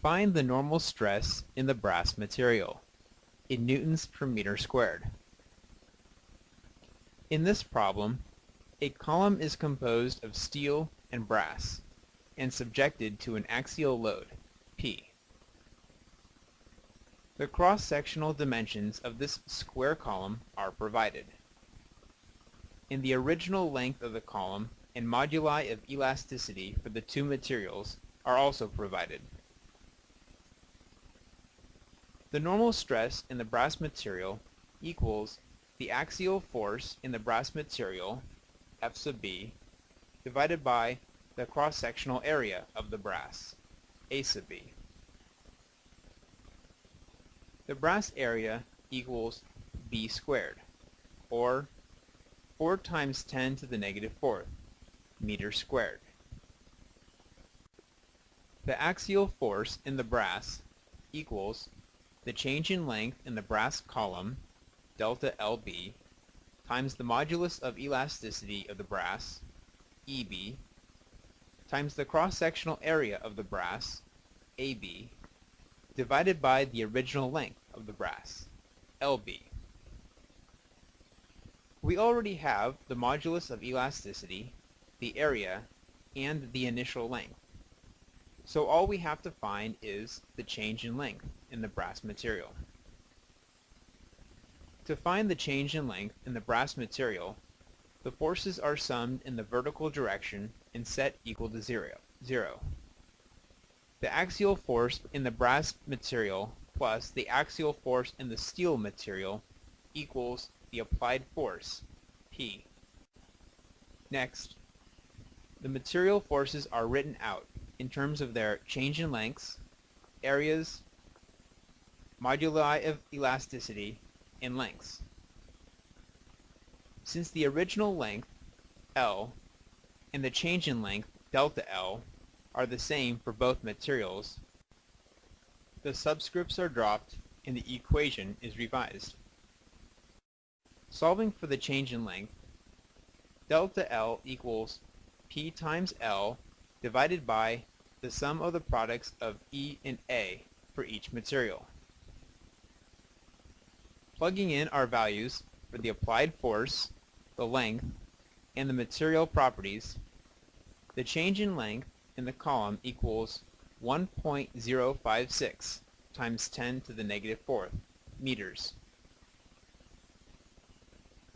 Find the normal stress in the brass material in newtons per meter squared. In this problem, a column is composed of steel and brass and subjected to an axial load, P. The cross-sectional dimensions of this square column are provided. In the original length of the column and moduli of elasticity for the two materials are also provided. The normal stress in the brass material equals the axial force in the brass material, F sub B, divided by the cross-sectional area of the brass, A sub B. The brass area equals B squared, or 4 times 10 to the negative fourth meters squared. The axial force in the brass equals the change in length in the brass column, delta LB, times the modulus of elasticity of the brass, EB, times the cross-sectional area of the brass, AB, divided by the original length of the brass, LB. We already have the modulus of elasticity, the area, and the initial length. So all we have to find is the change in length in the brass material. To find the change in length in the brass material, the forces are summed in the vertical direction and set equal to zero. The axial force in the brass material plus the axial force in the steel material equals the applied force, P. Next, the material forces are written out in terms of their change in lengths, areas, moduli of elasticity, and lengths. Since the original length, L, and the change in length, delta L, are the same for both materials, the subscripts are dropped and the equation is revised. Solving for the change in length, delta L equals P times L divided by the sum of the products of E and A for each material. Plugging in our values for the applied force, the length, and the material properties, the change in length in the column equals 1.056 times 10 to the negative fourth meters.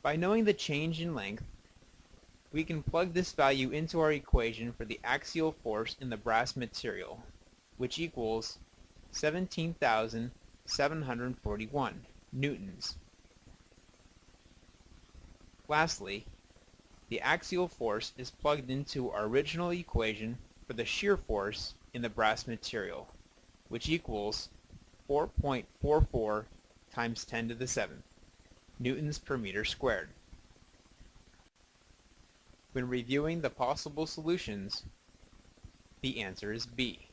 By knowing the change in length, we can plug this value into our equation for the axial force in the brass material, which equals 17,741 newtons. Lastly, the axial force is plugged into our original equation for the shear force in the brass material, which equals 4.44 times 10 to the 7th newtons per meter squared. When reviewing the possible solutions, the answer is B.